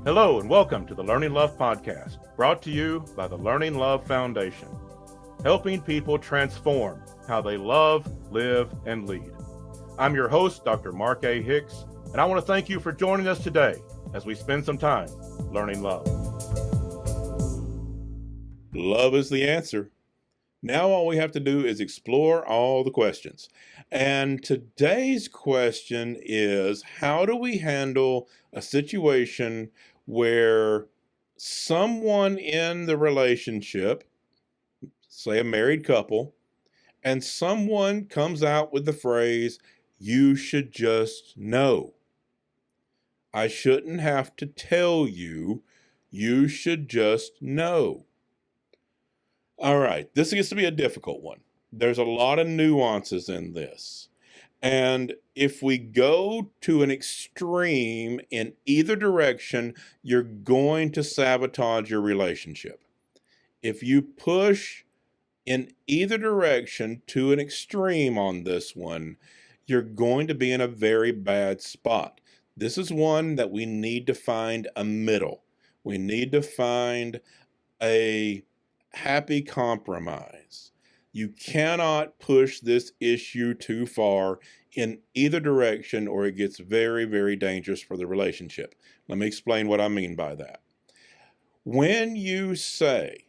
Hello and welcome to the Learning Love Podcast, brought to you by the Learning Love Foundation, helping people transform how they love, live, and lead. I'm your host, Dr. Mark A. Hicks, and I want to thank you for joining us today as we spend some time learning love. Love is the answer. Now all we have to do is explore all the questions. And today's question is, how do we handle a situation where someone in the relationship, say a married couple, and someone comes out with the phrase, "You should just know. I shouldn't have to tell you. You should just know." All right, this gets to be a difficult one. There's a lot of nuances in this. And if we go to an extreme in either direction, you're going to sabotage your relationship. If you push in either direction to an extreme on this one, you're going to be in a very bad spot. This is one that we need to find a middle. We need to find a happy compromise. You cannot push this issue too far in either direction, or it gets very, very dangerous for the relationship. Let me explain what I mean by that. When you say,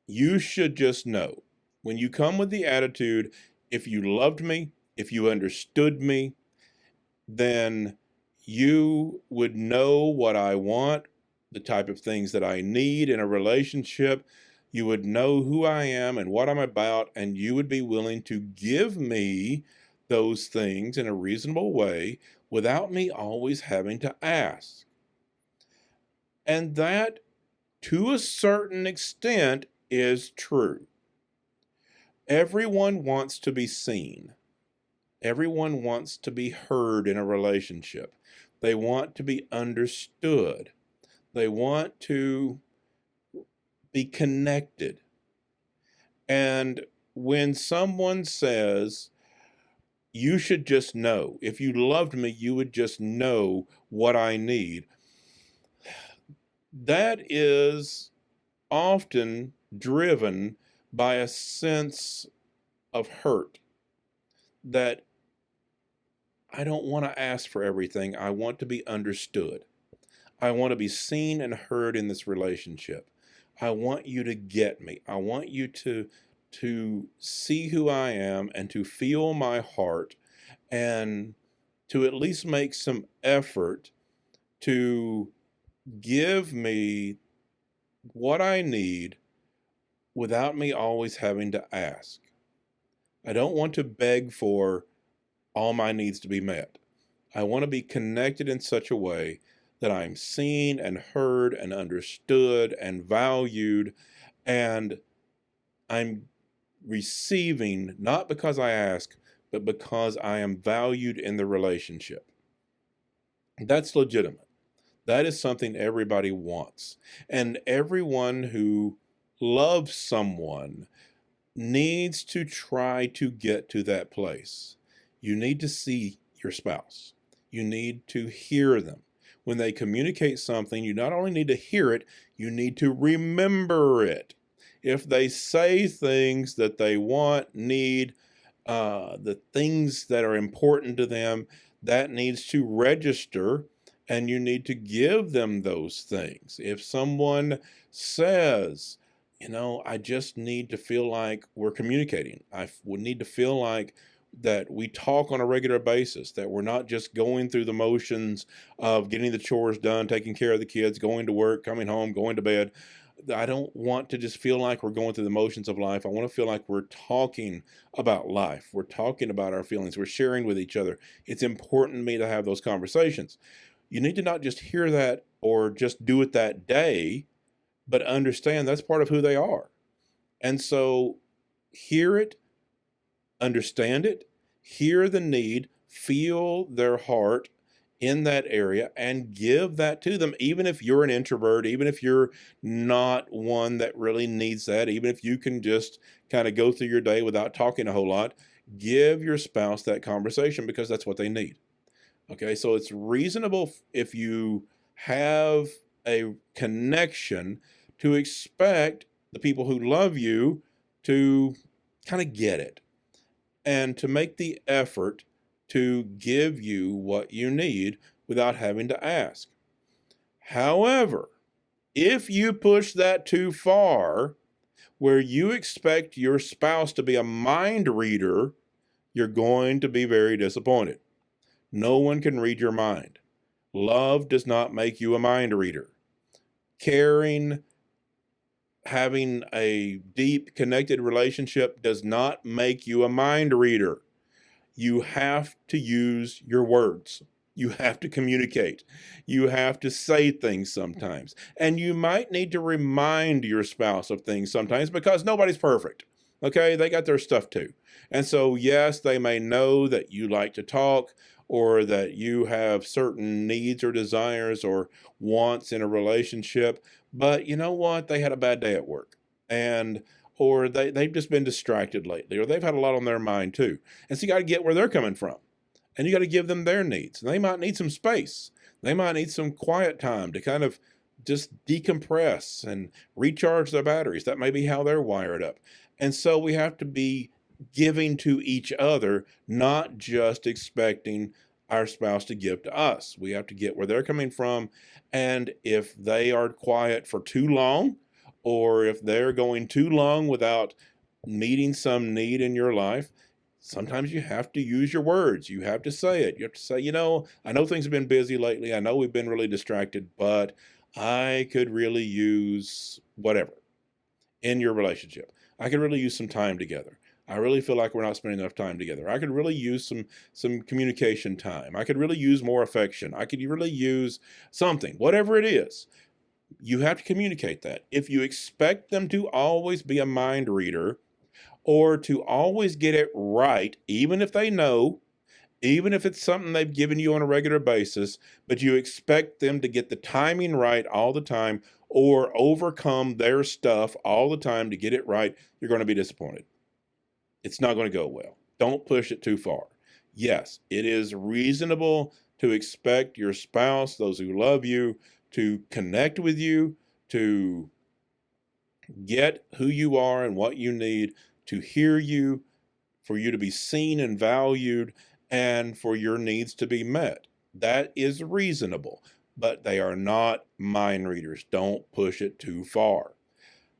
"You should just know," when you come with the attitude, if you loved me, if you understood me, then you would know what I want, the type of things that I need in a relationship. You would know who I am and what I'm about, and you would be willing to give me those things in a reasonable way without me always having to ask. And that, to a certain extent, is true. Everyone wants to be seen. Everyone wants to be heard in a relationship. They want to be understood. They want to be connected. And when someone says, "You should just know, if you loved me, you would just know what I need," that is often driven by a sense of hurt, that I don't want to ask for everything. I want to be understood. I want to be seen and heard in this relationship. I want you to get me. I want you to see who I am and to feel my heart, and to at least make some effort to give me what I need without me always having to ask. I don't want to beg for all my needs to be met. I want to be connected in such a way that I'm seen and heard and understood and valued, and I'm receiving not because I ask, but because I am valued in the relationship. That's legitimate. That is something everybody wants. And everyone who loves someone needs to try to get to that place. You need to see your spouse. You need to hear them. When they communicate something, you not only need to hear it, you need to remember it. If they say things that they want, need, the things that are important to them, that needs to register, and you need to give them those things. If someone says, "I just need to feel like we're communicating. I would need to feel like that we talk on a regular basis, that we're not just going through the motions of getting the chores done, taking care of the kids, going to work, coming home, going to bed. I don't want to just feel like we're going through the motions of life. I want to feel like we're talking about life. We're talking about our feelings. We're sharing with each other. It's important to me to have those conversations." You need to not just hear that or just do it that day, but understand that's part of who they are. And so hear it, understand it, hear the need, feel their heart in that area, and give that to them. Even if you're an introvert, even if you're not one that really needs that, even if you can just kind of go through your day without talking a whole lot, give your spouse that conversation, because that's what they need. Okay, so it's reasonable if you have a connection, to expect the people who love you to kind of get it and to make the effort to give you what you need without having to ask. However, if you push that too far, where you expect your spouse to be a mind reader, you're going to be very disappointed. No one can read your mind. Love does not make you a mind reader. Caring, having a deep connected relationship does not make you a mind reader. You have to use your words. You have to communicate. You have to say things sometimes. And you might need to remind your spouse of things sometimes, because nobody's perfect. Okay? They got their stuff too. And so, yes, they may know that you like to talk, or that you have certain needs or desires or wants in a relationship. But you know what? They had a bad day at work. And or they've just been distracted lately, or they've had a lot on their mind too. And so you got to get where they're coming from. And you got to give them their needs. And they might need some space. They might need some quiet time to kind of just decompress and recharge their batteries. That may be how they're wired up. And so we have to be giving to each other, not just expecting our spouse to give to us. We have to get where they're coming from. And if they are quiet for too long, or if they're going too long without meeting some need in your life, sometimes you have to use your words. You have to say it. You have to say, I know things have been busy lately. I know we've been really distracted, but I could really use whatever in your relationship. I could really use some time together. I really feel like we're not spending enough time together. I could really use some communication time. I could really use more affection. I could really use something, whatever it is. You have to communicate that. If you expect them to always be a mind reader, or to always get it right, even if they know, even if it's something they've given you on a regular basis, but you expect them to get the timing right all the time, or overcome their stuff all the time to get it right, you're going to be disappointed. It's not going to go well. Don't push it too far. Yes, it is reasonable to expect your spouse, those who love you, to connect with you, to get who you are and what you need, to hear you, for you to be seen and valued, and for your needs to be met. That is reasonable, but they are not mind readers. Don't push it too far.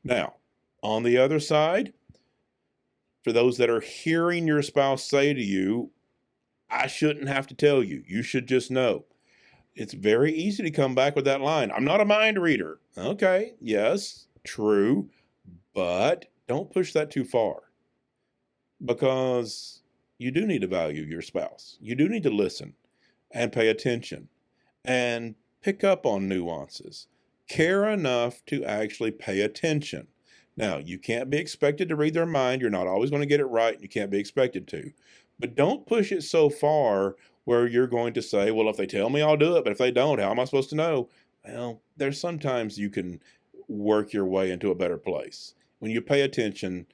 Now, on the other side, for those that are hearing your spouse say to you, I shouldn't have to tell you, you should just know. It's very easy to come back with that line, I'm not a mind reader. Okay, yes, true, but don't push that too far, because you do need to value your spouse. You do need to listen and pay attention and pick up on nuances. Care enough to actually pay attention. Now, you can't be expected to read their mind. You're not always going to get it right. You can't be expected to. But don't push it so far where you're going to say, well, if they tell me, I'll do it. But if they don't, how am I supposed to know? Well, there's sometimes you can work your way into a better place. When you pay attention,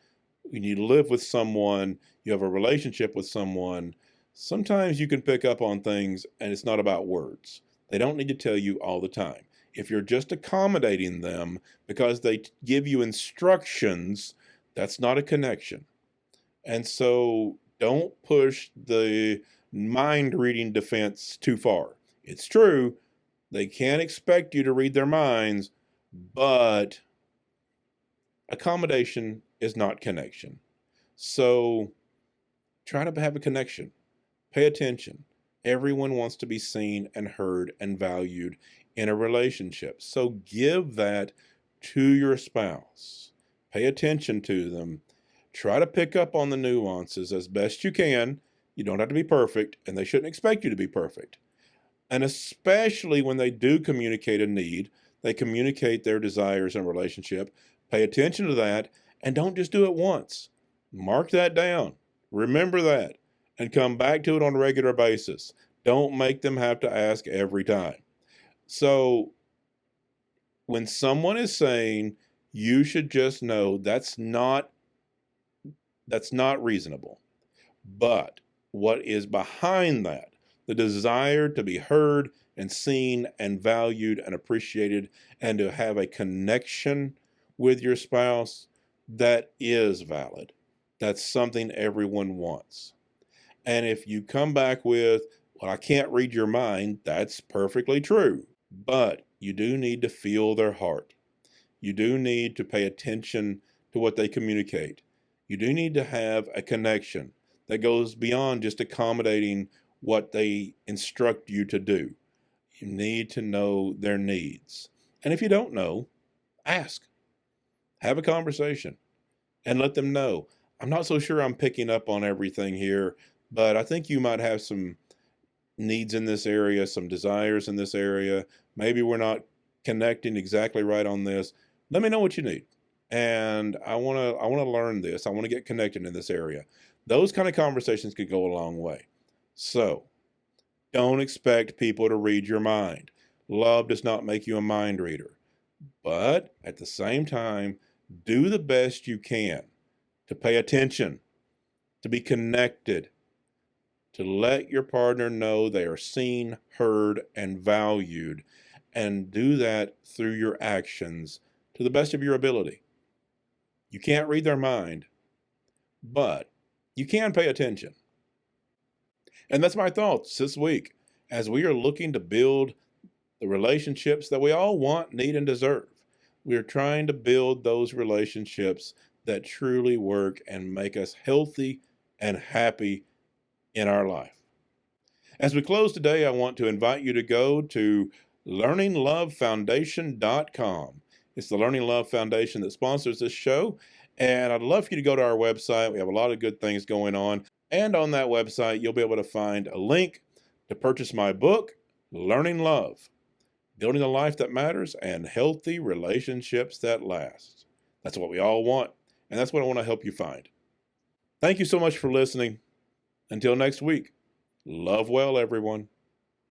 when you live with someone, you have a relationship with someone, sometimes you can pick up on things, and it's not about words. They don't need to tell you all the time. If you're just accommodating them because they give you instructions, that's not a connection. And so don't push the mind reading defense too far. It's true, they can't expect you to read their minds, but accommodation is not connection. So try to have a connection. Pay attention. Everyone wants to be seen and heard and valued in a relationship. So give that to your spouse. Pay attention to them. Try to pick up on the nuances as best you can. You don't have to be perfect, and they shouldn't expect you to be perfect. And especially when they do communicate a need, they communicate their desires in a relationship. Pay attention to that, and don't just do it once. Mark that down. Remember that, and come back to it on a regular basis. Don't make them have to ask every time. So when someone is saying you should just know, that's not reasonable. But what is behind that, the desire to be heard and seen and valued and appreciated, and to have a connection with your spouse, that is valid. That's something everyone wants. And if you come back with, well, I can't read your mind, that's perfectly true. But you do need to feel their heart. You do need to pay attention to what they communicate. You do need to have a connection that goes beyond just accommodating what they instruct you to do. You need to know their needs. And if you don't know, ask, have a conversation, and let them know. I'm not so sure I'm picking up on everything here, but I think you might have some needs in this area, some desires in this area. Maybe we're not connecting exactly right on this. Let me know what you need. And I want to learn this. I want to get connected in this area. Those kind of conversations could go a long way. So, don't expect people to read your mind. Love does not make you a mind reader. But at the same time, do the best you can to pay attention, to be connected, to let your partner know they are seen, heard, and valued, and do that through your actions to the best of your ability. You can't read their mind, but you can pay attention. And that's my thoughts this week as we are looking to build the relationships that we all want, need, and deserve. We are trying to build those relationships that truly work and make us healthy and happy in our life. As we close today, I want to invite you to go to learninglovefoundation.com. It's the Learning Love Foundation that sponsors this show, and I'd love for you to go to our website. We have a lot of good things going on, and on that website, you'll be able to find a link to purchase my book, Learning Love, Building a Life That Matters and Healthy Relationships That Last. That's what we all want, and that's what I want to help you find. Thank you so much for listening. Until next week, love well, everyone.